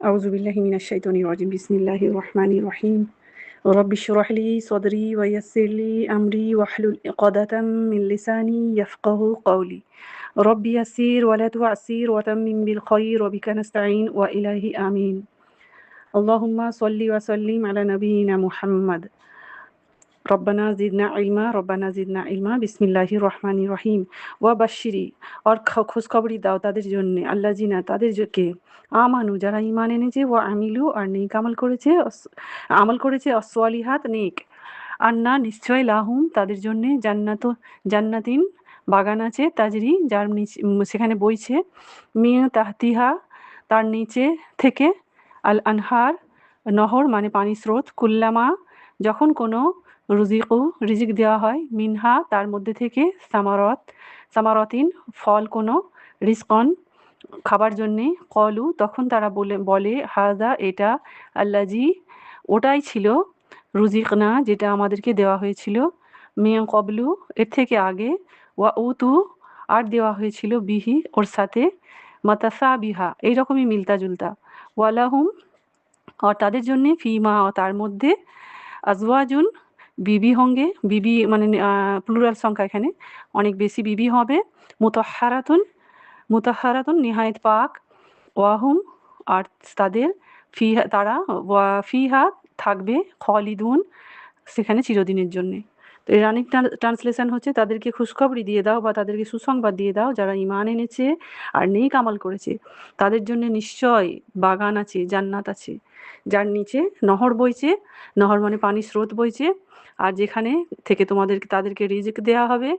أعوذ بالله من الشيطان الرجيم بسم الله الرحمن الرحيم رب اشرح لي صدري ويسر لي أمري واحلل عقدة من لساني يفقه قولي رب يسير ولا تعسير وتمم بالخير وبك نستعين وإليه آمين اللهم صل وسلم على نبينا محمد रब्बना ज़िदना इल्मा बिस्मिल्लाहिर रहमानिर रहीम ওয়া বাশশিরি और खुशखबरी দাও তাদের জন্য আল্লাযিনা তাদেরকে আমানু যারা ঈমান এনেছে ওয়া আমিলু আর নেক আমল করেছে আসওয়ালিহাত নেক আন্না নিশ্চয় লাহুম তাদের জন্য জান্নাতিন বাগান আছে তাজরি যার নিচে সেখানে বইছে মিয়া তাহতিহা তার নিচে থেকে আল আনহার নহর মানে পানি স্রোত কুল্লামা যখন কোনো রিজিক দেওয়া হয় মিনহা তার মধ্যে থেকে সামারতিন ফল কোনো রিজকন খাবার জন্যে কলু তখন তারা বলে হাজা এটা আল্লাজি ওটাই ছিল রুজিকনা যেটা আমাদেরকে দেওয়া হয়েছিল মিয়া কবলু এর থেকে আগে ওয়া উতু আর দেওয়া হয়েছিল বিহি ওর সাথে মাতাসা বিহা এইরকমই মিলতা জুলতা ওয়ালাহুম আর তাদের জন্যে ফিমা তার মধ্যে আজওয়াজুন বিবি হোঙ্গে বিবি মানে প্লুরাল সংখ্যা এখানে অনেক বেশি বিবি হবে মুতাহারাতুন নিহায়েত পাক ওয়াহুম আর তাদের তারা ফিহা থাকবে খলিদুন সেখানে চিরদিনের জন্যে। তো এর রানিং ট্রান্সলেশন হচ্ছে তাদেরকে খুশখবরি দিয়ে দাও বা তাদেরকে সুসংবাদ দিয়ে দাও যারা ঈমান এনেছে আর নেক আমল করেছে তাদের জন্য নিশ্চয় বাগান আছে জান্নাত আছে যার নিচে নহর বইছে নহর মানে পানির স্রোত বইছে আর যেখানে থেকে তাদেরকে রিজিক দেওয়া হবে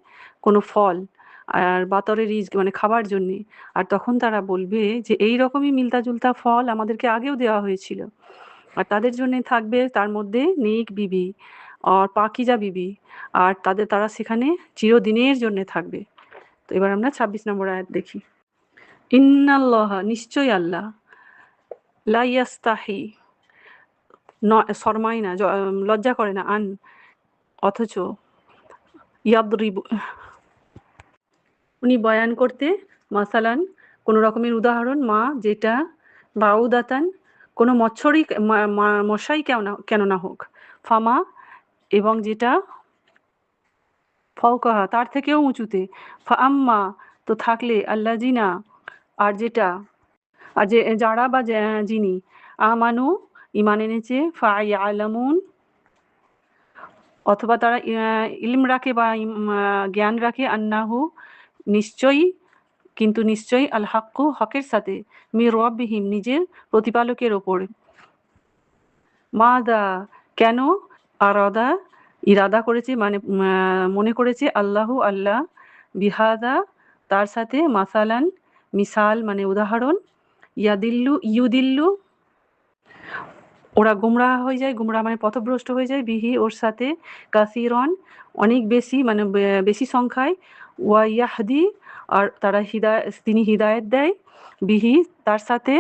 কোনো ফল আর বাতরে রিজিক মানে খাবার জন্যে আর তখন তারা বলবে যে এই রকমই মিলতা জুলতা ফল আমাদেরকে আগেও দেওয়া হয়েছিল আর তাদের জন্যে থাকবে তার মধ্যে নেক বিবি আর পাকিজা বিবি আর তারা সেখানে চিরদিনের জন্য থাকবে। তো এবার আমরা ২৬ নম্বর আয়াত দেখি ইন্নাল্লাহ নিশ্চয় আল্লাহ লা ইয়াস্তাহি শরমায় না লজ্জা করে না আন অথচ ইয়াদরিবু উনি বয়ান করতে মাসালান কোনো রকমের উদাহরণ মা যেটা বাউদাতান কোনো মশাই কেন না হোক ফামা এবং যেটা ফওকাহা তার থেকেও উঁচুতে ফাআম্মা তো থাকলে আল্লাযিনা আর যেটা আর যে যারা বা যিনি আমানু ঈমান এনেছে ফায়ালামুন অথবা তারা ইলম রাখে বা জ্ঞান রাখে আন্নাহু নিশ্চয়ই আল হাক্কু হকের সাথে মির রব্বিহিম নিজের প্রতিপালকের ওপর মাদা কেন আরাদা ইরাদা করেছে মানে মনে করেছে আল্লাহ বিহাদা তার সাথে মাসালান মিসাল মানে উদাহরণ ইউদিল্লু ওরা গুমরাহ হয়ে যায় গুমরাহ মানে পথভ্রষ্ট হয়ে যায় বিহি ওর সাথে কাসিরন অনেক বেশি মানে বেশি সংখ্যায় ওয়া ইয়াহদি আর তিনি হিদায়েত দেয় বিহি তার সাথে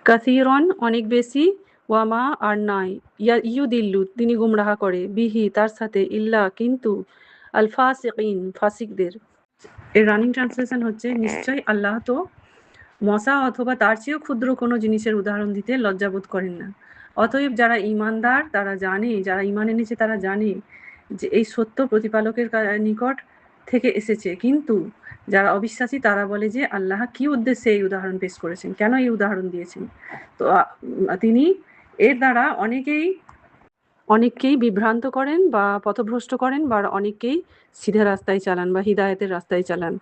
কাসিরন অনেক বেশি ওয়ামা আর নয় ইউদিল্লু তিনি গুমরাহ করে বিহি তার সাথে ইল্লা কিন্তু আল ফাসিকদের। এর রানিং ট্রান্সলেশন হচ্ছে নিশ্চয় আল্লাহ তো মশা অথবা তার চেয়েও ক্ষুদ্র কোনো জিনিসের উদাহরণ দিতে লজ্জাবোধ করেন না। অতএব যারা ঈমানদার তারা জানে যারা ঈমান এনেছে তারা জানে যে এই সত্য প্রতিপালকের নিকট থেকে এসেছে কিন্তু যারা অবিশ্বাসী তারা বলে যে আল্লাহ কি উদ্দেশ্যে এই উদাহরণ পেশ করেছেন কেন এই উদাহরণ দিয়েছেন। তো তিনি এর দ্বারা অনেককেই বিভ্রান্ত করেন বা পথভ্রষ্ট করেন বা অনেককেই সিধে রাস্তায় চালান বা হিদায়েতের রাস্তায় চালান।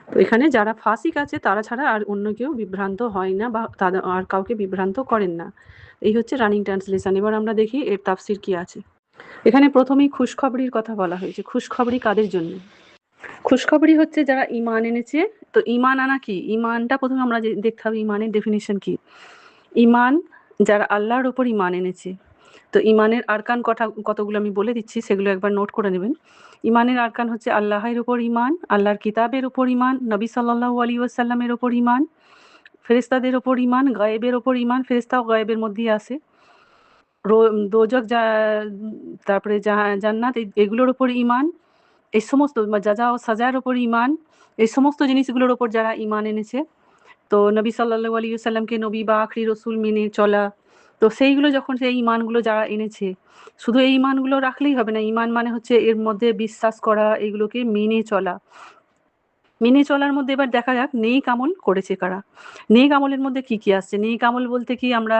তো এখানে যারা ফাসিক আছে তারা ছাড়া আর অন্য কেউ বিভ্রান্ত হয় না বা তাদের আর কাউকে বিভ্রান্ত করেন না। এই হচ্ছে রানিং ট্রান্সলেশন। এবার আমরা দেখি এর তাফসির কি আছে। এখানে প্রথমেই খুশখবরির কথা বলা হয়েছে। খুশখবরি কাদের জন্য? খুশখবরি হচ্ছে যারা ঈমান এনেছে। তো ঈমান আনা কি? ঈমানটা প্রথমে আমরা দেখতে হবে ঈমানের ডেফিনিশন কি। ঈমান যারা আল্লাহর উপর ঈমান এনেছে। তো ঈমানের আরকান কতগুলো আমি বলে দিচ্ছি সেগুলো একবার নোট করে নেবেন। ঈমানের আরকান হচ্ছে আল্লাহের উপর ঈমান, আল্লাহর কিতাবের উপর ঈমান, নবী সাল্লাল্লাহু আলাইহি ওয়াসাল্লামের উপর ঈমান, ফেরেশতাদের উপর ঈমান, গায়েবের উপর ঈমান, ফেরেশতাও গায়েবের মধ্যেই আসে। দোজখ তারপরে জান্নাত এগুলোর উপর ঈমান, এই সমস্ত জাযা ও সাজার উপর ঈমান, এই সমস্ত জিনিসগুলোর উপর যারা ঈমান এনেছে তো নবী সাল্লাল্লাহু আলাইহি ওয়াসাল্লামকে নবী বা আখরি রসুল মেনে চলা। তো সেইগুলো যখন সেই ঈমানগুলো যারা এনেছে, শুধু এই ঈমানগুলো রাখলেই হবে না। ঈমান মানে হচ্ছে এর মধ্যে বিশ্বাস করা, এগুলোকে মেনে চলা। মেনে চলার মধ্যে এবার দেখা যাক নেক আমল করেছে কারা। নেক আমলের মধ্যে কি, কি আসছে? নেক আমল বলতে কি আমরা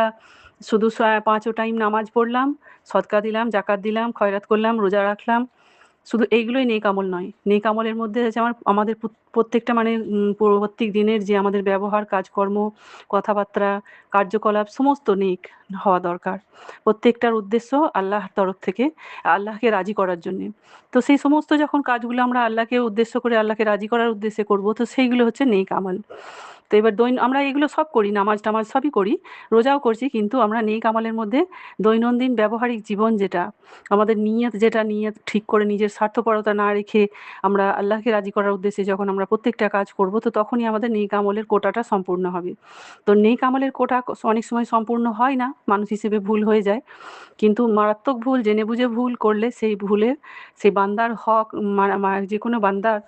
শুধু ৫ ও টাইম নামাজ পড়লাম, সদকা দিলাম, জাকাত দিলাম, খয়রাত করলাম, রোজা রাখলাম। শুধু এইগুলোই নেক আমল নয়। নেক আমলের মধ্যে হচ্ছে আমাদের প্রত্যেকটা মানে প্রত্যেক দিনের যে আমাদের ব্যবহার, কাজকর্ম, কথাবার্তা, কার্যকলাপ সমস্ত নেক হওয়া দরকার। প্রত্যেকটার উদ্দেশ্য আল্লাহর তরফ থেকে আল্লাহকে রাজি করার জন্যে। তো সেই সমস্ত যখন কাজগুলো আমরা আল্লাহকে উদ্দেশ্য করে আল্লাহকে রাজি করার উদ্দেশ্যে করব, তো সেইগুলো হচ্ছে নেক আমল। তো এবার আমরা এগুলো সব করি, নামাজ-টামাজ সবই করি, রোজাও করছি, কিন্তু আমরা নেক আমলের মধ্যে দৈনন্দিন ব্যবহারিক জীবন যেটা, আমাদের নিয়ত ঠিক করে নিজের স্বার্থপরতা না রেখে আমরা আল্লাহকে রাজি করার উদ্দেশ্যে যখন আমরা প্রত্যেকটা কাজ করব, তো তখনই আমাদের নেক আমলের কোটাটা সম্পূর্ণ হবে। তো নেক আমলের কোটা অনেক সময় সম্পূর্ণ হয় না, মানুষ হিসেবে ভুল হয়ে যায়। কিন্তু মারাত্মক ভুল, জেনে বুঝে ভুল করলে সেই বান্দার হক, যেকোনো বান্দার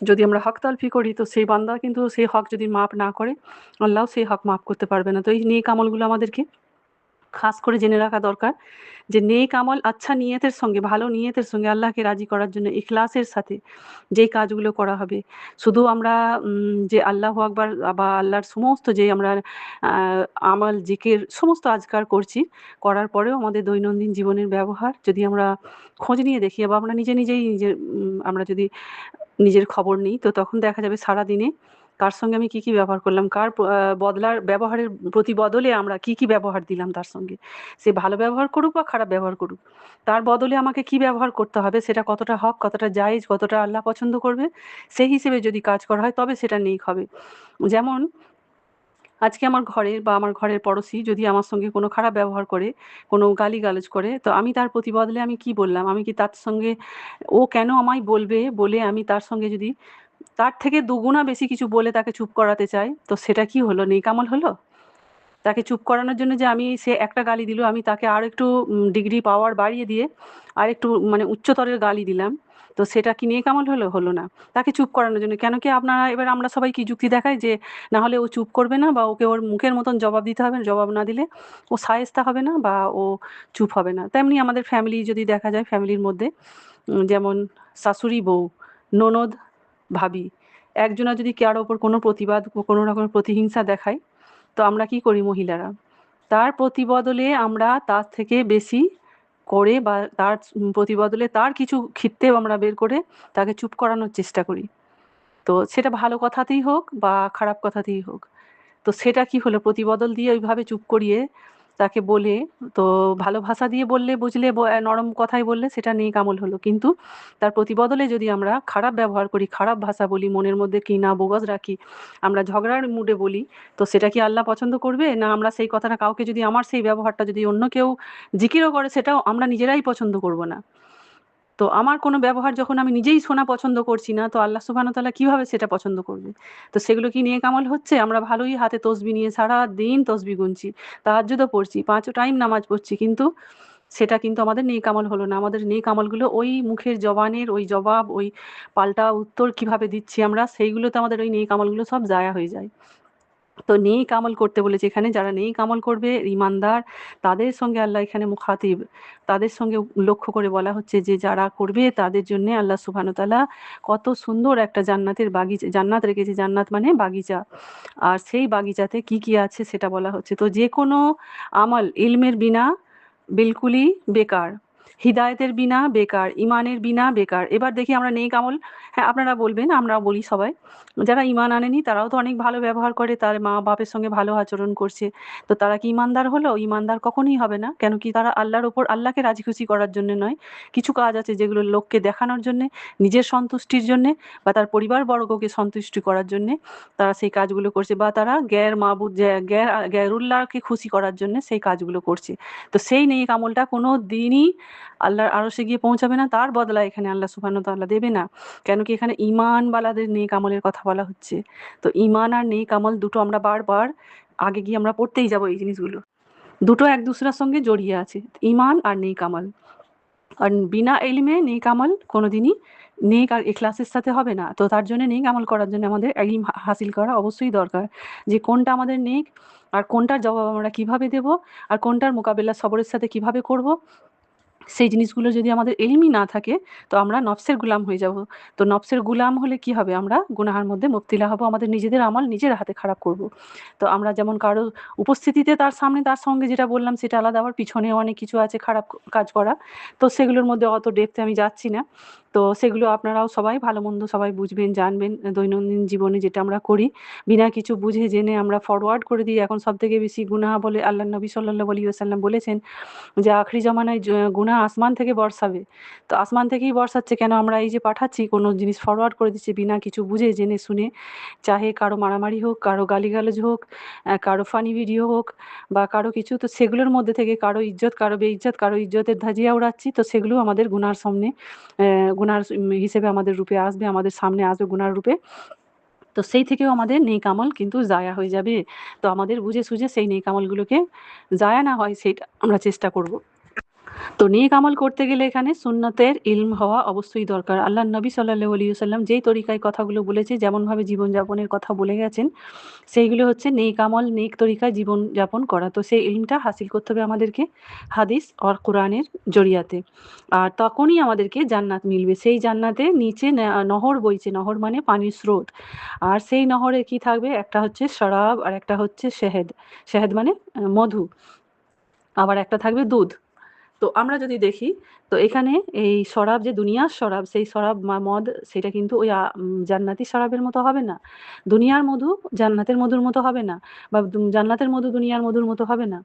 যদি আমরা হক তালফি করি, তো সেই বান্দা কিন্তু সেই হক যদি মাপ না করে, আল্লাহও সেই হক মাপ করতে পারবে না। তো এই নেক আমলগুলো আমাদেরকে খাস করে জেনে রাখা দরকার যে নেক আমল আচ্ছা নিয়তের সঙ্গে, ভালো নিয়তের সঙ্গে আল্লাহকে রাজি করার জন্য ইখলাসের সাথে যেই কাজগুলো করা হবে। শুধু আমরা যে আল্লাহু আকবার বা আল্লাহর সমস্ত যে আমরা আমল, জিকির সমস্ত আজকার করছি, করার পরেও আমাদের দৈনন্দিন জীবনের ব্যবহার যদি আমরা খোঁজ নিয়ে দেখি বা আমরা নিজেই আমরা যদি নিজের খবর নিই, তো তখন দেখা যাবে সারাদিনে কার সঙ্গে আমি কি, কি ব্যবহার করলাম, কার ব্যবহারের প্রতিবদলে আমরা কি, কি ব্যবহার দিলাম তার সঙ্গে। সে ভালো ব্যবহার করুক বা খারাপ ব্যবহার করুক, তার বদলে আমাকে কি ব্যবহার করতে হবে, সেটা কতটা হক, কতটা জায়েজ, কতটা আল্লাহ পছন্দ করবে, সেই হিসেবে যদি কাজ করা হয় তবে সেটা নেক হবে। যেমন আজকে আমার ঘরের পড়োশি যদি আমার সঙ্গে কোনো খারাপ ব্যবহার করে, কোনো গালিগালাজ করে, তো আমি তার প্রতিবদলে আমি কি বললাম? আমি কি তার সঙ্গে, ও কেন আমায় বলবে বলে আমি তার সঙ্গে যদি তার থেকে দুগুণা বেশি কিছু বলে তাকে চুপ করাতে চাই, তো সেটা কি হলো? নেক আমল হলো? তাকে চুপ করানোর জন্য যে সে একটা গালি দিল, আমি তাকে আরেকটু ডিগ্রি পাওয়ার বাড়িয়ে দিয়ে আরেকটু মানে উচ্চতরের গালি দিলাম। তো সেটা কি নেক আমল হলো? হলো না। তাকে চুপ করানোর জন্য। কেন কি এবার আমরা সবাই কি যুক্তি দেখাই যে না হলে ও চুপ করবে না, বা ওকে ওর মুখের মতন জবাব দিতে হবে, জবাব না দিলে ও শায়েস্তা হবে না বা ও চুপ হবে না। তেমনি আমাদের ফ্যামিলি যদি দেখা যায়, ফ্যামিলির মধ্যে যেমন শাশুড়ি বউ, ননদ, ভাবি, একজনা যদি কারো ওপর কোনো প্রতিবাদ, কোনো রকমের প্রতিহিংসা দেখায়, তো আমরা কি করি মহিলারা? তার প্রতিবদলে আমরা তার থেকে বেশি করে বা তার প্রতিবদলে তার কিছু ক্ষিপ্তেও আমরা বের করে তাকে চুপ করানোর চেষ্টা করি। তো সেটা ভালো কথাতেই হোক বা খারাপ কথাতেই হোক। তো সেটা কি হলো? প্রতিবদল দিয়ে ওইভাবে চুপ করিয়ে তাকে বলে, তো ভালো ভাষা দিয়ে বললে, বুঝলে, নরম কথায় বললে সেটা নেক আমল হলো। কিন্তু তার প্রতিবদলে যদি আমরা খারাপ ব্যবহার করি, খারাপ ভাষা বলি, মনের মধ্যে কিনা বুগজ রাখি, আমরা ঝগড়ার মুডে বলি, তো সেটা কি আল্লাহ পছন্দ করবে? না আমরা সেই কথাটা কাউকে যদি, আমার সেই ব্যবহারটা যদি অন্য কেউ জিকিরও করে, সেটাও আমরা নিজেরাই পছন্দ করব না। তো আমার কোনো ব্যবহার যখন আমি নিজেই শোনা পছন্দ করছি না, তো আল্লাহ সুবহানাহু ওয়া তাআলা কিভাবে সেটা পছন্দ করবে? তো সেগুলো কি নেক আমল হচ্ছে? আমরা ভালোই হাতে তসবিহ নিয়ে সারাদিন তসবিহ গুনছি, তাহাজ্জুদও পড়ছি, ৫ টাইম নামাজ পড়ছি, কিন্তু সেটা কিন্তু আমাদের নেক আমল হলো না। আমাদের নেক আমলগুলো ওই মুখের জবানের ওই জবাব, ওই পাল্টা উত্তর কিভাবে দিচ্ছি আমরা, সেইগুলোতে আমাদের ওই নেক আমলগুলো সব জায়া হয়ে যায়। তো নেক আমল করতে বলেছে এখানে, যারা নেক আমল করবে, ঈমানদার, তাদের সঙ্গে আল্লাহ এখানে মুখাতিব, তাদের সঙ্গে লক্ষ্য করে বলা হচ্ছে যে যারা করবে তাদের জন্যে আল্লাহ সুবহানাহু ওয়া তাআলা কত সুন্দর একটা জান্নাত রেখেছে। জান্নাত মানে বাগিচা। আর সেই বাগিচাতে কি, কি আছে সেটা বলা হচ্ছে। তো যেকোনো আমল ইলমের বিনা বিলকুলই বেকার, হিদায়াতের বিনা বেকার, ঈমানের বিনা বেকার। এবার দেখি আমরা নেক আমল, হ্যাঁ আপনারা বলবেন, আমরাও বলি সবাই, যারা ঈমান আনেনি তারাও তো অনেক ভালো ব্যবহার করে, তার মা-বাপের সঙ্গে ভালো আচরণ করছে। তো তারা কি ঈমানদার হলো? ঈমানদার কখনোই হবে না। কেন কি? তারা আল্লাহকে রাজি খুশি করার জন্য নয়। কিছু কাজ আছে যেগুলো লোককে দেখানোর জন্যে, নিজের সন্তুষ্টির জন্যে বা তার পরিবারবর্গকে সন্তুষ্টি করার জন্যে তারা সেই কাজগুলো করছে, বা তারা গায়রুল্লাহকে খুশি করার জন্যে সেই কাজগুলো করছে। তো সেই নেক আমলটা কোনো দিনই আল্লাহর আরশে গিয়ে পৌঁছাবে না। তার বদলা এখানে আল্লাহ সুবহানাহু ওয়া তাআলা দেবে না। কেন কি? এখানে ঈমানওয়ালাদের নেক আমলের কথা বলা হচ্ছে। তো ঈমান আর নেক আমল দুটো আমরা বারবার আগে গিয়ে আমরা পড়তেই যাবো এই জিনিসগুলো। দুটো এক দুসরার সঙ্গে জড়িয়ে আছে। ঈমান আর নেক আমল। আর বিনা ইলমে নেক আমল কোনোদিনই নেক আর ইখলাসের সাথে হবে না। তো তার জন্য নেক আমল করার জন্য আমাদের ইলম হাসিল করা অবশ্যই দরকার, যে কোনটা আমাদের নেক আর কোনটার জবাব আমরা কিভাবে দেব আর কোনটার মোকাবেলা সবরের সাথে কিভাবে করব। সেই জিনিসগুলো যদি আমাদের ইলমই না থাকে তো আমরা নফসের গুলাম হয়ে যাব। তো নফসের গুলাম হলে কি হবে, আমরা গুনাহের মধ্যে মুবতিলা হব, আমাদের নিজেদের আমল নিজের হাতে খারাপ করব। তো আমরা যেমন কারো উপস্থিতিতে তার সামনে তার সঙ্গে যেটা বললাম সেটা আলাদা, আবার পিছনে অনেক কিছু আছে খারাপ কাজ করা, তো সেগুলোর মধ্যে অত ডেপথে আমি যাচ্ছি না। তো সেগুলো আপনারাও সবাই ভালো মন্দ সবাই বুঝবেন জানবেন, দৈনন্দিন জীবনে যেটা আমরা করি বিনা কিছু বুঝে জেনে আমরা ফরওয়ার্ড করে দিই। এখন সব থেকে বেশি গুনাহ বলে আল্লাহ নবী সাল্লাল্লাহু আলাইহি ওয়াসাল্লাম বলেছেন যে আখরি জামানায় গুনাহ আসমান থেকে বর্ষাবে। তো আসমান থেকেই বর্ষাচ্ছে কেন, আমরা এই যে পাঠাচ্ছি কোনো জিনিস ফরওয়ার্ড করে দিচ্ছি বিনা কিছু বুঝে জেনে শুনে, চাহে কারো মারামারি হোক, কারো গালিগালাজ হোক, কারো ফানি ভিডিও হোক বা কারো কিছু, তো সেগুলোর মধ্যে থেকে কারো ইজ্জত কারো বেইজ্জত কারো ইজ্জতের ধাজিয়া উড়াচ্ছি, তো সেগুলো আমাদের গুনার সামনে গুনার হিসেবে আমাদের রূপে আসবে, আমাদের সামনে আসবে গুনার রূপে। তো সেই থেকেও আমাদের নেক আমল কিন্তু জায়া হয়ে যাবে। তো আমাদের বুঝে সুঝে সেই নেক আমলগুলোকে জায়া না হয় সেটা আমরা চেষ্টা করব। তো নেক আমল করতে গেলে এখানে সুন্নতের ইলম হওয়া অবশ্যই দরকার। আল্লাহর নবী সাল্লাল্লাহু আলাইহি ওয়াসাল্লাম যেই তরিকায় কথাগুলো বলেছে, যেমনভাবে জীবনযাপনের কথা বলে গেছেন, সেইগুলো হচ্ছে নেক আমল, নেক তরিকায় জীবনযাপন করা। তো সেই ইলমটা হাসিল করতে হবে আমাদেরকে হাদিস আর কোরআনের জরিয়াতে। আর তখনই আমাদেরকে জান্নাত মিলবে। সেই জান্নাতে নিচে নহর বইছে, নহর মানে পানির স্রোত। আর সেই নহরে কি থাকবে, একটা হচ্ছে শরাব আর একটা হচ্ছে শেহেদ। শেহেদ মানে মধু, আবার একটা থাকবে দুধ। তো আমরা যদি দেখি, তো এখানে এই শরাব যে দুনিয়ার শরাব, সেই শরাব মদ সেটা কিন্তু ওই জান্নাতি শরাবের মতো হবে না। দুনিয়ার মধু জান্নাতের মধুর মতো হবে না, বা জান্নাতের মধু দুনিয়ার মধুর মতো হবে না।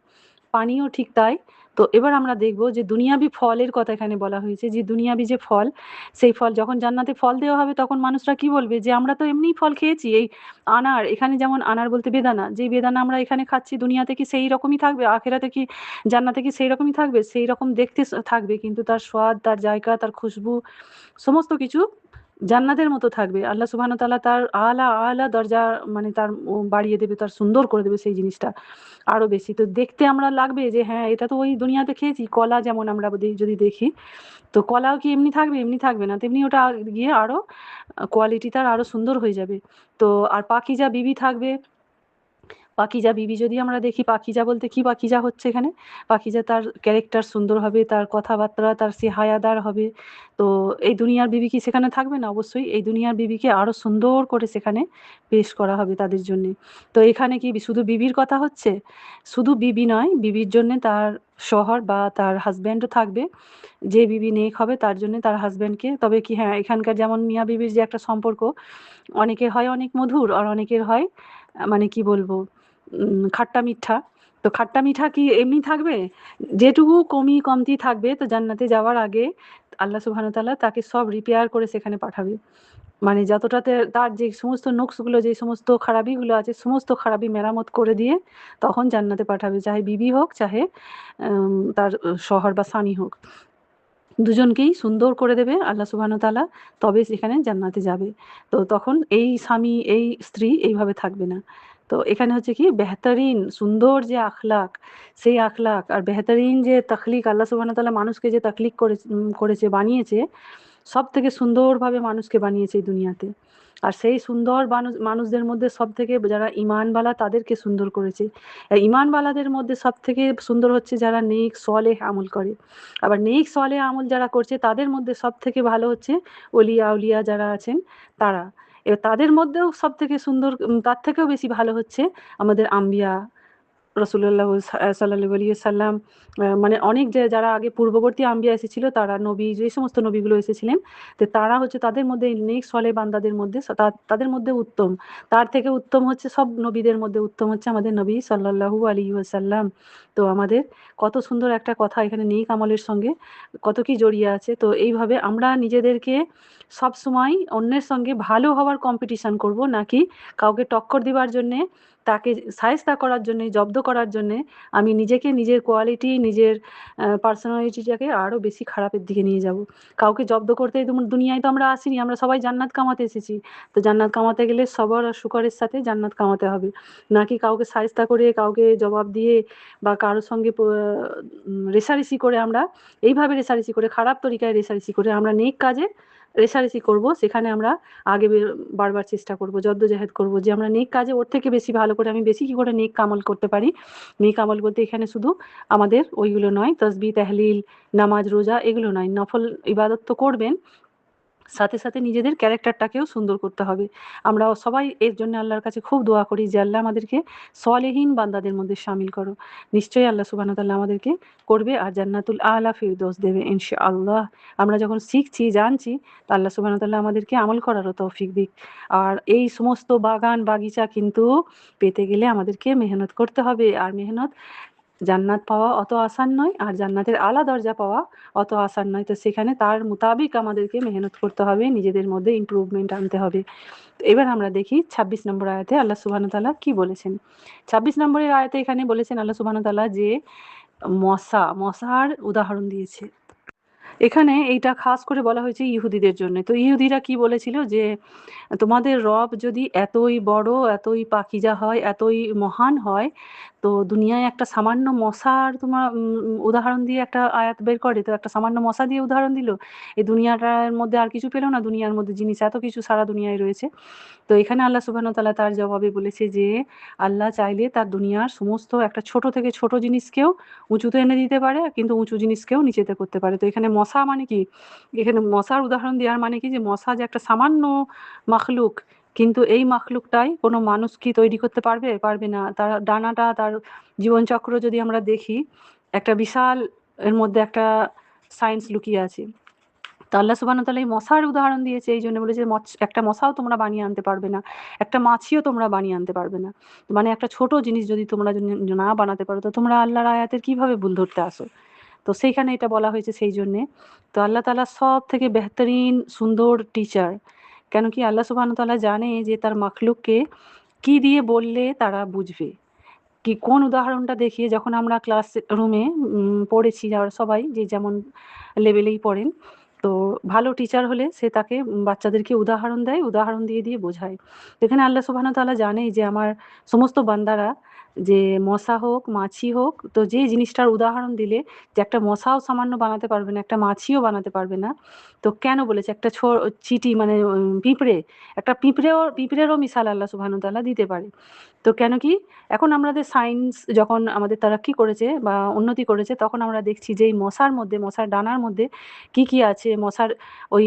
পানিও ঠিক তাই। তো এবার আমরা দেখব যে দুনিয়াবি ফলের কথা এখানে বলা হয়েছে, যে দুনিয়াবি যে ফল, সেই ফল যখন জান্নাতে ফল দেওয়া হবে তখন মানুষরা কি বলবে, যে আমরা তো এমনিই ফল খেয়েছি। এই আনার, এখানে যেমন আনার বলতে বেদানা, যেই বেদানা আমরা এখানে খাচ্ছি দুনিয়াতে কি সেই রকমই থাকবে, আখেরাতে কি জান্নাতে কি সেই রকমই থাকবে? সেই রকম দেখতে থাকবে, কিন্তু তার স্বাদ, তার জায়গা, তার খুশবু সমস্ত কিছু জান্নাতের মতো থাকবে। আল্লাহ সুবহানাহু ওয়া তাআলা তার আলা আলা দরজা মানে তার বাড়িয়ে দেবে, তার সুন্দর করে দেবে সেই জিনিসটা আরো বেশি। তো দেখতে আমরা লাগবে যে হ্যাঁ এটা তো ওই দুনিয়াতে খেয়েছি। কলা যেমন আমরা যদি দেখি, তো কলাও কি এমনি থাকবে? এমনি থাকবে না, তেমনি ওটা গিয়ে আরো কোয়ালিটি তার আরো সুন্দর হয়ে যাবে। তো আর পাকিজা বিবি থাকবে। পাকিজা বিবি যদি আমরা দেখি, পাকিজা বলতে কি পাকিজা হচ্ছে এখানে, পাকিজা তার ক্যারেক্টার সুন্দর হবে, তার কথাবার্তা তার সে হায়াদার হবে। তো এই দুনিয়ার বিবি কি সেখানে থাকবে না? অবশ্যই এই দুনিয়ার বিবিকে আরো সুন্দর করে সেখানে পেশ করা হবে তাদের জন্য। তো এখানে কি শুধু বিবির কথা হচ্ছে? শুধু বিবি নয়, বিবির জন্য তার শহর বা তার হাজব্যান্ডও থাকবে। যে বিবি নেক হবে তার জন্য তার হাজব্যান্ডকে, তবে কি হ্যাঁ এখানকার যেমন মিয়া বিবির যে একটা সম্পর্ক, অনেকের হয় অনেক মধুর আর অনেকের হয় মানে কি বলবো খাট্টা মিঠা। তো খাট্টা মিঠা কি এমনি থাকবে? যেটুকু কমতি থাকবে, তো জান্নাতে যাওয়ার আগে আল্লাহ সুবহানাহু ওয়া তাআলা তাকে সব রিপেয়ার করে সেখানে পাঠাবে। মানে যতটাতে তার যে সমস্ত নুকসগুলো, যে সমস্ত খারাপিগুলো আছে, সমস্ত খারাপি মেরামত করে দিয়ে তখন জান্নাতে পাঠাবে। চাহে বিবি হোক, চাহে তার শওহর বা স্বামী হোক। দুজনকেই সুন্দর করে দেবে আল্লাহ সুবহানাহু ওয়া তাআলা, তবে সেখানে জান্নাতে যাবে। তো তখন এই স্বামী, এই স্ত্রী এইভাবে থাকবে না। তো এখানে হচ্ছে কি বেহতরিন সুন্দর যে আখলাক, সেই আখলাক আর বেহতরিন যে তখলিক আল্লাহ সুবহানাহু ওয়া তাআলা মানুষকে যে তখলিক করেছে বানিয়েছে, সবথেকে সুন্দরভাবে মানুষকে বানিয়েছে এই দুনিয়াতে। আর সেই সুন্দর মানুষদের মধ্যে সবথেকে যারা ঈমানওয়ালা তাদেরকে সুন্দর করেছে। ঈমানওয়ালাদের মধ্যে সবথেকে সুন্দর হচ্ছে যারা নেক সলেহ আমল করে। আবার নেক সলেহ আমল যারা করছে তাদের মধ্যে সবথেকে ভালো হচ্ছে ওলিয়া আউলিয়া যারা আছেন তারা। এবার তাদের মধ্যেও সবথেকে সুন্দর, তার থেকেও বেশি ভালো হচ্ছে আমাদের আম্বিয়া রাসূলুল্লাহ সাল্লাল্লাহু আলাইহি ওয়াসাল্লাম। মানে অনেক যারা আগে পূর্ববর্তী আম্বিয়া এসেছিল, তারা নবী যে সমস্ত নবীগুলো এসেছিলেন, তো তারা হচ্ছে তাদের মধ্যে নেক সলে বান্দাদের মধ্যে তাদের মধ্যে উত্তম। তার থেকে উত্তম হচ্ছে, সব নবীদের মধ্যে উত্তম হচ্ছে আমাদের নবী সাল্লাল্লাহু আলাইহি ওয়াসাল্লাম। তো আমাদের কত সুন্দর একটা কথা এখানে নেক আমলের সঙ্গে কত কি জড়িয়ে আছে। তো এইভাবে আমরা নিজেদেরকে সবসময় অন্যের সঙ্গে ভালো হওয়ার কম্পিটিশন করব, নাকি কাউকে টক্কর দেওয়ার জন্যে, তাকে শায়েস্তা করার জন্যে, জব্দ করার জন্যে আমি নিজেকে, নিজের কোয়ালিটি, নিজের পার্সোনালিটিটাকে আরও বেশি খারাপের দিকে নিয়ে যাব। কাউকে জব্দ করতে দুনিয়ায় তো আমরা আসিনি, আমরা সবাই জান্নাত কামাতে এসেছি। তো জান্নাত কামাতে গেলে সবর আর শুকরের সাথে জান্নাত কামাতে হবে, নাকি কাউকে শায়েস্তা করে, কাউকে জবাব দিয়ে বা কারোর সঙ্গে রেষারেষি করে, আমরা এইভাবে রেষারেষি করে, খারাপ তরিকায় রেষারেষি করে আমরা নেক কাজে রেষারেষি করব, সেখানে আমরা আগে বারবার চেষ্টা করব, জদ্দোজাহেদ করব যে আমরা নেক কাজে ওর থেকে বেশি ভালো করে আমি বেশি কি করে নেক আমল করতে পারি। নেক আমল বলতে এখানে শুধু আমাদের ওইগুলো নয়, তসবিহ, তাহলিল, নামাজ, রোজা এগুলো নয়, নফল ইবাদত তো করবেন, সাথে সাথে নিজেদের ক্যারেক্টারটাকেও সুন্দর করতে হবে। আমরা সবাই এর জন্য আল্লাহর কাছে খুব দোয়া করি যে আল্লাহ আমাদেরকে সলেহীন বান্দাদের মধ্যে শামিল করো। নিশ্চয়ই আল্লাহ সুবহানাহু ওয়া তাআলা আমাদেরকে করবে আর জান্নাতুল আলা ফিরদৌস দেবে ইনশাআল্লাহ। আমরা যখন শিখছি, জানছি, তো আল্লাহ সুবহানাহু ওয়া তাআলা আমাদেরকে আমল করারও তৌফিক দিক। আর এই সমস্ত বাগান বাগিচা কিন্তু পেতে গেলে আমাদেরকে মেহনত করতে হবে, আর মেহনত জান্নাত পাওয়া অত আসান নয়, আর জান্নাতের আলা দরজা পাওয়া অত আসান নয়। তো সেখানে তার মোতাবিক আমাদেরকে মেহনত করতে হবে, নিজেদের মধ্যে ইমপ্রুভমেন্ট আনতে হবে। তো এবার আমরা দেখি ২৬ নম্বর আয়াতে আল্লাহ সুবহানাহু ওয়া তাআলা কি বলেছেন। ২৬ নম্বরের আয়াতে এখানে বলেছেন আল্লাহ সুবহানাহু ওয়া তাআলা যে মশার উদাহরণ দিয়েছে। এখানে এইটা খাস করে বলা হয়েছে ইহুদিদের জন্য। তো ইহুদিরা কি বলেছিল যে তোমাদের রব যদি এতই বড়, এতই পাকিজা হয়, এতই মহান হয়, তো দুনিয়ায় একটা সামান্য মশার তোমার উদাহরণ দিয়ে একটা আয়াত বের করে, তো একটা সামান্য মশা দিয়ে উদাহরণ দিল। এই দুনিয়াটার মধ্যে আর কিছু পেল না, দুনিয়ার মধ্যে জিনিস এত কিছু সারা দুনিয়ায় রয়েছে। তো এখানে আল্লাহ সুবহানাহু ওয়া তাআলা তার জবাবে বলেছে যে আল্লাহ চাইলে তার দুনিয়ার সমস্ত একটা ছোট থেকে ছোট জিনিসকেও উঁচুতে এনে দিতে পারে, কিন্তু উঁচু জিনিসকেও নিচেতে করতে পারে। তো এখানে মশা মানে কি, এখানে মশার উদাহরণ দেওয়ার মানে কি যে মশা যে একটা সামান্য মাখলুক, কিন্তু এই মাখলুকটাই কোনো মানুষ কি তৈরি করতে পারবে? পারবে না। তার ডানাটা, তার জীবনচক্র যদি আমরা দেখি, একটা বিশাল এর মধ্যে একটা সায়েন্স লুকিয়ে আছে। তো আল্লাহ সুবহানাহু ওয়া তাআলা এই মশার উদাহরণ দিয়েছে, এই জন্য বলেছে একটা মশাও তোমরা বানিয়ে আনতে পারবে না, একটা মাছিও তোমরা বানিয়ে আনতে পারবে না। মানে একটা ছোট জিনিস যদি তোমরা না বানাতে পারো, তো তোমরা আল্লাহর আয়াতের কিভাবে ভুল ধরতে আসো? তো সেইখানে এটা বলা হয়েছে সেই জন্যে। তো আল্লাহ তাআলা সব থেকে বেহতরিন সুন্দর টিচার। কেন কি আল্লাহ সুবহানাহু ওয়া তাআলা জানে যে তার মাখলুককে কি দিয়ে বললে তারা বুঝবে, কি কোন উদাহরণটা দেখিয়ে। যখন আমরা ক্লাস রুমে পড়েছি যারা সবাই যে যেমন লেভেলেই পড়েন, তো ভালো টিচার হলে সে তাকে বাচ্চাদেরকে উদাহরণ দেয়, উদাহরণ দিয়ে দিয়ে বোঝায়। এখানে আল্লাহ সুবহানাহু ওয়া তাআলা জানে যে আমার সমস্ত বান্দারা, যে মশা হোক, মাছি হোক, তো যে জিনিসটার উদাহরণ দিলে যে একটা মশাও সামান্য বানাতে পারবে না, একটা মাছিও বানাতে পারবে না। তো কেন বলেছে একটা চিটি মানে পিঁপড়ে, একটা পিঁপড়েরও মিসাল আল্লাহ সুবহানাহু ওয়া তাআলা দিতে পারে। তো কেন কি এখন আমাদের সায়েন্স যখন আমাদের তারাক্কি করেছে বা উন্নতি করেছে, তখন আমরা দেখছি যে এই মশার মধ্যে, মশার ডানার মধ্যে কি কি আছে, মশার ওই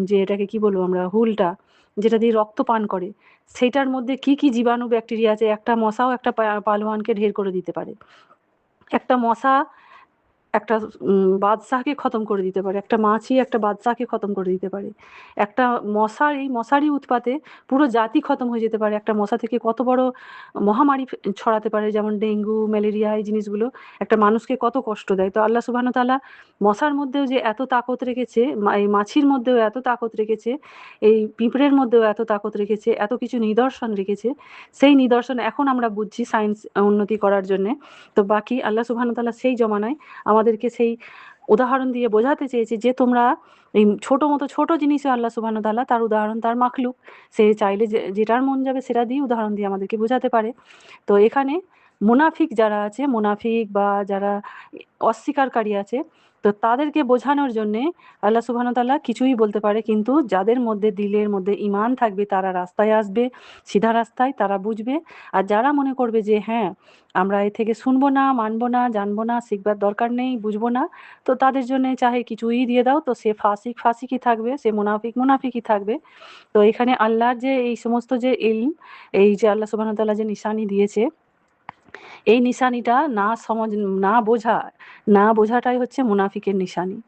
যে এটাকে কি বলবো আমরা, হুলটা যেটা দিয়ে রক্ত পান করে, সেইটার মধ্যে কি কি জীবাণু ব্যাকটেরিয়া আছে। একটা মশাও একটা পালোয়ানকে ঢের করে দিতে পারে। একটা মশা একটা বাদশাহকে খতম করে দিতে পারে, একটা মাছি একটা বাদশাহকে খতম করে দিতে পারে। একটা এই মশারই উৎপাতে পুরো জাতি খতম হয়ে যেতে পারে। একটা মশা থেকে কত বড় মহামারী ছড়াতে পারে, যেমন ডেঙ্গু, ম্যালেরিয়া, এই জিনিসগুলো একটা মানুষকে কত কষ্ট দেয়। তো আল্লাহ সুবহানাহু ওয়া তাআলা মশার মধ্যেও যে এত তাকত রেখেছে, এই মাছির মধ্যেও এত তাকত রেখেছে, এই পিঁপড়ের মধ্যেও এত তাকত রেখেছে, এত কিছু নিদর্শন রেখেছে। সেই নিদর্শন এখন আমরা বুঝছি সায়েন্স উন্নতি করার জন্যে। তো বাকি আল্লাহ সুবহানাহু ওয়া তাআলা সেই জমানায় আমাদেরকে সেই উদাহরণ দিয়ে বোঝাতে চেয়েছে যে তোমরা এই ছোট জিনিসে আল্লাহ সুবহানাহু ওয়া তাআলা তার উদাহরণ, তার মাখলুক, সে চাইলে যেটার মন যাবে সেটা দিয়ে উদাহরণ দিয়ে আমাদেরকে বোঝাতে পারে। তো এখানে মুনাফিক যারা আছে, মুনাফিক বা যারা অস্বীকারী আছে, তো তাদেরকে বোঝানোর জন্যে আল্লাহ সুবহানাহু ওয়া তাআলা কিছুই বলতে পারে, কিন্তু যাদের মধ্যে দিলের মধ্যে ঈমান থাকবে তারা রাস্তায় আসবে, সিধা রাস্তায় তারা বুঝবে। আর যারা মনে করবে যে হ্যাঁ আমরা এ থেকে শুনবো না, মানবো না, জানবো না, শিখবার দরকার নেই, বুঝবো না, তো তাদের জন্য চাহে কিছুই দিয়ে দাও, তো সে ফাসিকই থাকবে, সে মুনাফিকই থাকবে। তো এখানে আল্লাহর যে এই সমস্ত যে ইলম, এই যে আল্লাহ সুবহানাহু ওয়া তাআলা যে নিশানি দিয়েছে, এই নিশানিটা না বোঝাটাই হচ্ছে মুনাফিকের নিশানি।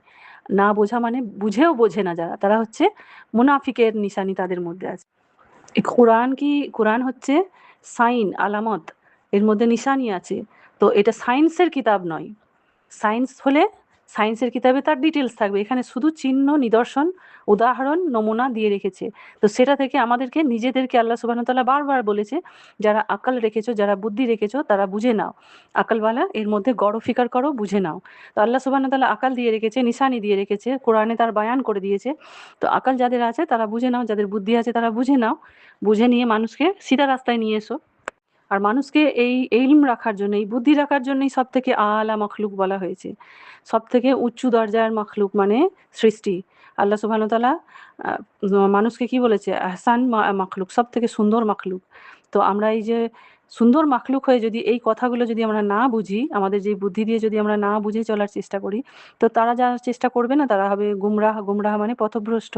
না বোঝা মানে বুঝেও বোঝে না যারা, তারা হচ্ছে মুনাফিকের নিশানি তাদের মধ্যে আছে। এই কোরআন হচ্ছে সাইন, আলামত, এর মধ্যে নিশানি আছে। তো এটা সায়েন্সের কিতাব নয়। সায়েন্স হলে সায়েন্সের কিতাবে তার ডিটেলস থাকবে, এখানে শুধু চিহ্ন, নিদর্শন, উদাহরণ, নমুনা দিয়ে রেখেছে। তো সেটা থেকে আমাদেরকে নিজেদেরকে আল্লাহ সুবহানাহু ওয়া তাআলা বারবার বলেছে যারা আকল রেখেছো, যারা বুদ্ধি রেখেছো, তারা বুঝে নাও। আকলওয়ালা এর মধ্যে গড় ফিকার করো, বুঝে নাও। তো আল্লাহ সুবহানাহু ওয়া তাআলা আকল দিয়ে রেখেছে, নিশানি দিয়ে রেখেছে, কোরআনে তার বায়ান করে দিয়েছে। তো আকল যাদের আছে তারা বুঝে নাও, যাদের বুদ্ধি আছে তারা বুঝে নাও, বুঝে নিয়ে মানুষকে সিধা রাস্তায় নিয়ে এসো। আর মানুষকে এই ইলম রাখার জন্য, এই বুদ্ধি রাখার জন্যই সবথেকে আলা মখলুক বলা হয়েছে। সবথেকে উঁচু দরজার মখলুক মানে সৃষ্টি। আল্লাহ সুবহানাহু ওয়া তাআলা মানুষকে কি বলেছে? আহসান মখলুক, সবথেকে সুন্দর মখলুক। তো আমরা এই যে সুন্দর মখলুক হয়ে যদি এই কথাগুলো যদি আমরা না বুঝি, আমাদের যে বুদ্ধি দিয়ে যদি আমরা না বুঝে চলার চেষ্টা করি, তো তারা যারা চেষ্টা করবে না তারা হবে গুমরাহ। গুমরাহ মানে পথভ্রষ্ট।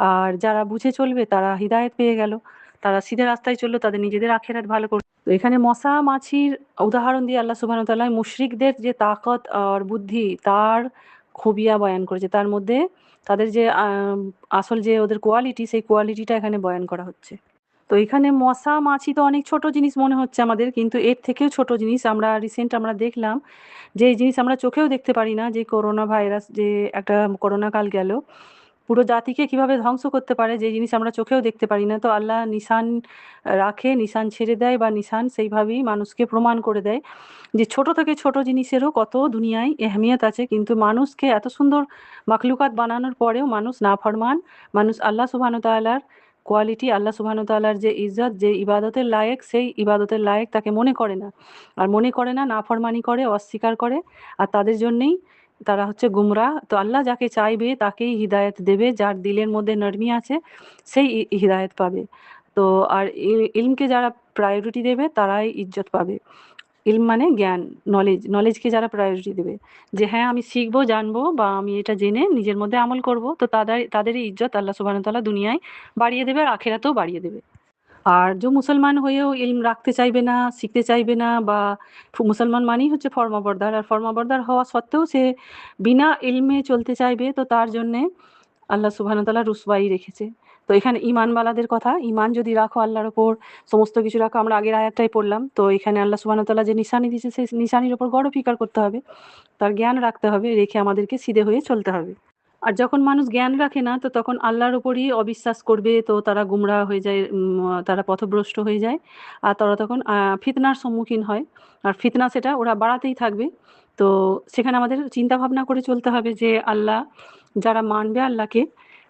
আর যারা বুঝে চলবে তারা হিদায়াত পেয়ে গেল। তারা সিধে রাস্তায় চললো, তাদের নিজেদের আখেরাত ভালো করল। তো এখানে মশা মাছির উদাহরণ দিয়ে আল্লাহ সুবহানাহু ওয়া তাআলা মুশরিকদের যে তাকত আর বুদ্ধি তার খুবিয়া বয়ান করেছে। তার মধ্যে তাদের যে আসল যে ওদের কোয়ালিটি, সেই কোয়ালিটিটা এখানে বয়ান করা হচ্ছে। তো এখানে মশা মাছি তো অনেক ছোট জিনিস মনে হচ্ছে আমাদের, কিন্তু এর থেকেও ছোট জিনিস আমরা দেখলাম যে এই জিনিস আমরা চোখেও দেখতে পারি না, যে করোনা ভাইরাস, যে একটা করোনা কাল গেল, পুরো জাতিকে কিভাবে ধ্বংস করতে পারে, যে জিনিস আমরা চোখেও দেখতে পারি না। তো আল্লাহ নিশান রাখে, নিশান ছেড়ে দেয়, বা নিশান সেইভাবেই মানুষকে প্রমাণ করে দেয় যে ছোট থেকে ছোট জিনিসেরও কত দুনিয়ায় এহমিয়ত আছে। কিন্তু মানুষকে এত সুন্দর মাখলুকাত বানানোর পরেও মানুষ নাফরমান, মানুষ আল্লাহ সুবহানাহু ওয়া তাআলার কোয়ালিটি, আল্লাহ সুবহানাহু ওয়া তাআলার যে ইজ্জত, যে ইবাদতের লায়েক, সেই ইবাদতের লায়েক তাকে মনে করে না। আর মনে করে না, নাফরমানি করে, অস্বীকার করে। আর তাদের জন্যেই তারা হচ্ছে গুমরাহ। তো আল্লাহ যাকে চাইবে তাকেই হিদায়াত দেবে, যার দিলের মধ্যে নরমি আছে সেই হিদায়াত পাবে। তো আর ইলমকে যারা প্রায়োরিটি দেবে তারাই ইজ্জত পাবে। ইলম মানে জ্ঞান, নলেজ। নলেজকে যারা প্রায়োরিটি দেবে, যে হ্যাঁ আমি শিখবো, জানবো, বা আমি এটা জেনে নিজের মধ্যে আমল করব, তো তাদেরই ইজ্জত আল্লাহ সুবহানাহু ওয়া তাআলা দুনিয়ায় বাড়িয়ে দেবে আর আখিরাতেও বাড়িয়ে দেবে। আর যে মুসলমান হয়েও ইলম রাখতে চাইবে না, শিখতে চাইবে না, বা মুসলমান মানেই হচ্ছে ফরমাবরদার, আর ফরমাবরদার হওয়া সত্ত্বেও সে বিনা ইলমে চলতে চাইবে, তো তার জন্যে আল্লাহ সুবহানাহু ওয়া তাআলা রুসওয়াই রেখেছে। তো এখানে ঈমানওয়ালাদের কথা, ঈমান যদি রাখো আল্লাহর উপর, সমস্ত কিছু রাখো। আমরা আগের আয়াতটাই পড়লাম। তো এখানে আল্লাহ সুবহানাহু ওয়া তাআলা যে নিশানি দিয়েছে, সেই নিশানির উপর গৌরব স্বীকার করতে হবে, তার জ্ঞান রাখতে হবে, রেখে আমাদেরকে সিধে হয়ে চলতে হবে। আর যখন মানুষ জ্ঞান রাখে না, তো তখন আল্লাহর উপরই অবিশ্বাস করবে, তো তারা গুমরাহ হয়ে যায়, তারা পথভ্রষ্ট হয়ে যায়। আর তারা তখন ফিতনার সম্মুখীন হয়। আর ফিতনা সেটা ওরা বাড়াতেই থাকবে। তো সেখানে আমাদের চিন্তা ভাবনা করে চলতে হবে যে আল্লাহ, যারা মানবে আল্লাহকে,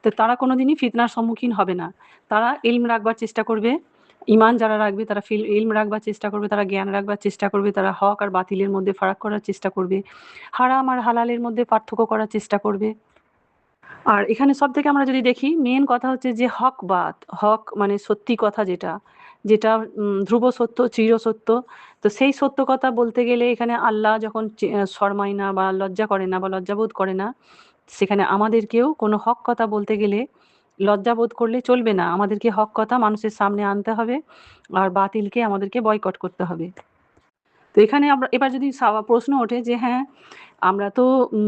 তো তারা কোনোদিনই ফিতনার সম্মুখীন হবে না। তারা ইলম রাখবার চেষ্টা করবে। ঈমান যারা রাখবে তারা ইলম রাখবার চেষ্টা করবে, তারা জ্ঞান রাখবার চেষ্টা করবে, তারা হক আর বাতিলের মধ্যে ফারাক করার চেষ্টা করবে, হারাম আর হালালের মধ্যে পার্থক্য করার চেষ্টা করবে। আর এখানে সবথেকে আমরা যদি দেখি, মেইন কথা হচ্ছে যে হক হক মানে সত্যি কথা, যেটা যেটা ধ্রুব সত্য, চির সত্য। তো সেই সত্য কথা বলতে গেলে এখানে আল্লাহ যখন শরমায় না, বা লজ্জা করে না, বা লজ্জাবোধ করে না, সেখানে আমাদেরকেও কোনো হক কথা বলতে গেলে লজ্জাবোধ করলে চলবে না। আমাদেরকে হক কথা মানুষের সামনে আনতে হবে, আর বাতিলকে আমাদেরকে বয়কট করতে হবে। তো এখানে আমরা এবার যদি প্রশ্ন ওঠে যে হ্যাঁ, আমরা তো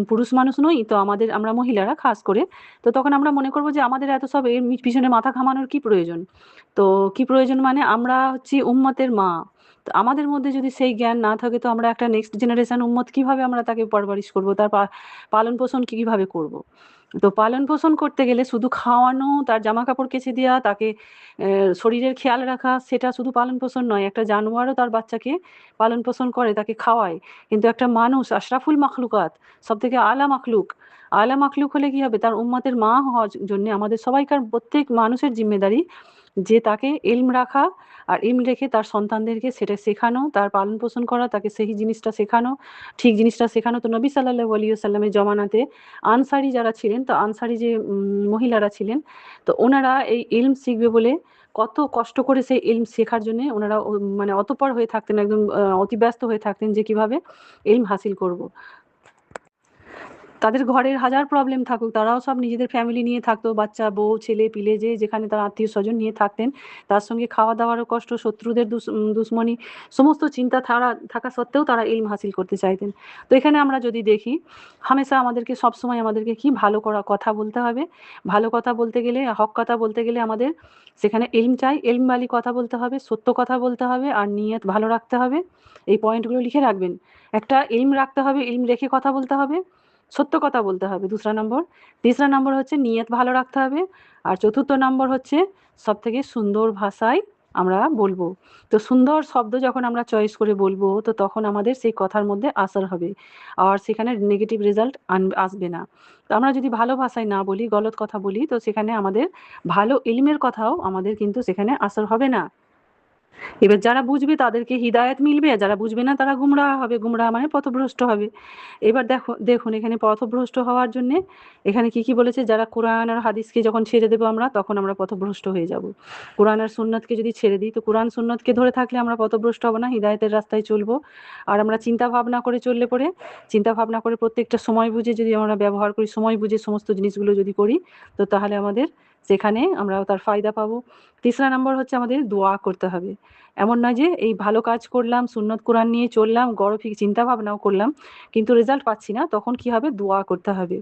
পুরুষ মানুষ নই, তো আমরা মহিলারা খাস করে, তো তখন আমরা মনে করব যে আমাদের এত সব এর পিছনে মাথা ঘামানোর কি প্রয়োজন? তো কি প্রয়োজন মানে, আমরা হচ্ছি উম্মতের মা। তো আমাদের মধ্যে যদি সেই জ্ঞান না থাকে, তো আমরা একটা নেক্সট জেনারেশন উম্মত কিভাবে আমরা তাকে পরবরিশ করব, তার পালন পোষণ কিভাবে করব? তো পালন পোষণ করতে গেলে শুধু খাওয়ানো, তার জামা কাপড় কেচে দেওয়া, তাকে শরীরের খেয়াল রাখা, সেটা শুধু পালন পোষণ নয়। একটা জানোয়ারও তার বাচ্চাকে পালন পোষণ করে, তাকে খাওয়ায়। কিন্তু একটা মানুষ আশরাফুল মাখলুকাত, সবথেকে আলা মাখলুক, আলা মাখলুক হলে কি হবে? তার উম্মতের মা হওয়ার জন্য আমাদের সবাইকার, প্রত্যেক মানুষের জিম্মেদারি যে তাকে ইলম রাখা, আর ইলম রেখে তার সন্তানদেরকে সেটা শেখানো, তার পালন পোষণ করা, তাকে সেই জিনিসটা শেখানো, ঠিক জিনিসটা শেখানো। তো নবী সাল্লাল্লাহু আলাইহি ওয়াসাল্লামের জমানাতে আনসারী যারা ছিলেন, তো আনসারী যে মহিলারা ছিলেন, তো ওনারা এই ইলম শিখবে বলে কত কষ্ট করে সেই ইলম শেখার জন্য ওনারা মানে অতপর হয়ে থাকতেন, একদম অতিব্যস্ত হয়ে থাকতেন যে কিভাবে ইলম হাসিল করব। তাদের ঘরের হাজার প্রবলেম থাকুক, তারাও সব নিজেদের ফ্যামিলি নিয়ে থাকতো, বাচ্চা, বউ, ছেলে পিলে, যে যেখানে তার আত্মীয় স্বজন নিয়ে থাকতেন। তার সঙ্গে খাওয়া দাওয়ারও কষ্ট, শত্রুদের দুশ্মনী, সমস্ত চিন্তা থাকা সত্ত্বেও তারা ইলম হাসিল করতে চাইতেন। তো এখানে আমরা যদি দেখি, হামেশা আমাদেরকে সবসময় আমাদেরকে কি ভালো কথা বলতে হবে। ভালো কথা বলতে গেলে, হক কথা বলতে গেলে আমাদের সেখানে ইলম চাই, ইলমওয়ালি কথা বলতে হবে, সত্য কথা বলতে হবে, আর নিয়ত ভালো রাখতে হবে। এই পয়েন্টগুলো লিখে রাখবেন। একটা ইলম রাখতে হবে, ইলম রেখে কথা বলতে হবে, সত্য কথা বলতে হবে, 2 নম্বর। 3 নম্বর হচ্ছে নিয়ত ভালো রাখতে হবে। আর 4 নম্বর হচ্ছে সবথেকে সুন্দর ভাষায় আমরা বলবো। তো সুন্দর শব্দ যখন আমরা চয়েস করে বলবো, তো তখন আমাদের সেই কথার মধ্যে আসর হবে, আর সেখানে নেগেটিভ রেজাল্ট আসবে না। তো আমরা যদি ভালো ভাষায় না বলি, গলত কথা বলি, তো সেখানে আমাদের ভালো ইলমের কথাও আমাদের কিন্তু সেখানে আসর হবে না। এবার যারা বুঝবে তাদেরকে হিদায়াত মিলবে, আর যারা বুঝবে না তারা গুমরাহ হবে, গুমরাহ মানে পথভ্রষ্ট হবে। এবার দেখুন এখানে পথভ্রষ্ট হওয়ার জন্যে এখানে কি বলেছে, যারা কোরআন আর হাদিসকে যখন ছেড়ে দেবো আমরা, তখন আমরা পথভ্রষ্ট হয়ে যাব। কোরআন আর সুন্নাতকে যদি ছেড়ে দিই, তো কোরআন সুন্নাতকে ধরে থাকলে আমরা পথভ্রষ্ট হব না, হিদায়াতের রাস্তায় চলবো। আর আমরা চিন্তা ভাবনা করে চললে পরে, চিন্তা ভাবনা করে প্রত্যেকটা সময় বুঝে যদি আমরা ব্যবহার করি, সময় বুঝে সমস্ত জিনিসগুলো যদি করি, তো তাহলে আমাদের সেখানে আমরাও তার ফায়দা পাবো। ৩রা নাম্বার হচ্ছে আমাদের দোয়া করতে হবে। এমন নয় যে এই ভালো কাজ করলাম, সুন্নত কোরআন নিয়ে চললাম, গরফিক চিন্তা ভাবনাও করলাম, কিন্তু রেজাল্ট পাচ্ছি না, তখন কি হবে, দোয়া করতে হবে।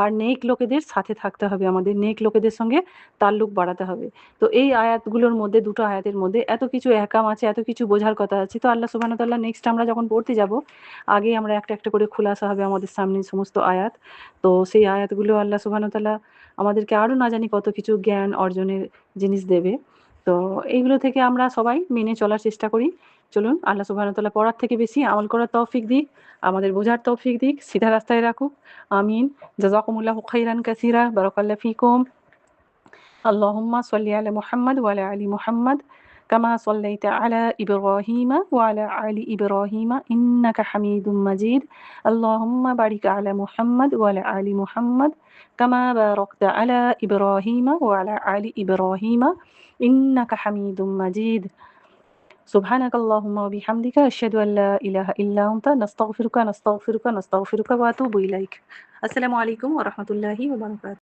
আর নেক লোকেদের সাথে থাকতে হবে, আমাদের নেক লোকেদের সঙ্গে তাল্লুক বাড়াতে হবে। তো এই আয়াতগুলোর মধ্যে, দুটো আয়াতের মধ্যে এত কিছু এহকাম আছে, এত কিছু বোঝার কথা আছে। তো আল্লাহ সুবহানাহু ওয়া তাআলা নেক্সট আমরা যখন পড়তে যাব, আগে আমরা একটা একটা করে খুলাসা হবে আমাদের সামনে সমস্ত আয়াত। তো সেই আয়াতগুলো আল্লাহ সুবহানাহু ওয়া তাআলা আমাদেরকে আরো না জানি কত কিছু জ্ঞান অর্জনের জিনিস দেবে। তো এইগুলো থেকে আমরা সবাই মেনে চলার চেষ্টা করি। চলুন আল্লাহ সুবহানাহু ওয়া তাআলা পড়ার থেকে বেশি আমল করার তৌফিক দিক, আমাদের বোঝার তৌফিক দিক, সিধা রাস্তায় রাখুক। আমিন। জাযাকুমুল্লাহু খাইরান কাসীরা। বারাকাল্লাহু ফিকুম। اللهم صل على محمد وعلى آل محمد كما صليت على إبراهيم وعلى آل إبراهيم إنك حميد مجيد. اللهم بارك على محمد وعلى آل محمد كما باركت على إبراهيم وعلى آل إبراهيم إنك حميد مجيد. سبحانك اللهم وبحمدك أشهد أن لا إله إلا أنت نستغفرك نستغفرك نستغفرك وأتوب إليك. السلام عليكم ورحمة الله وبركاته.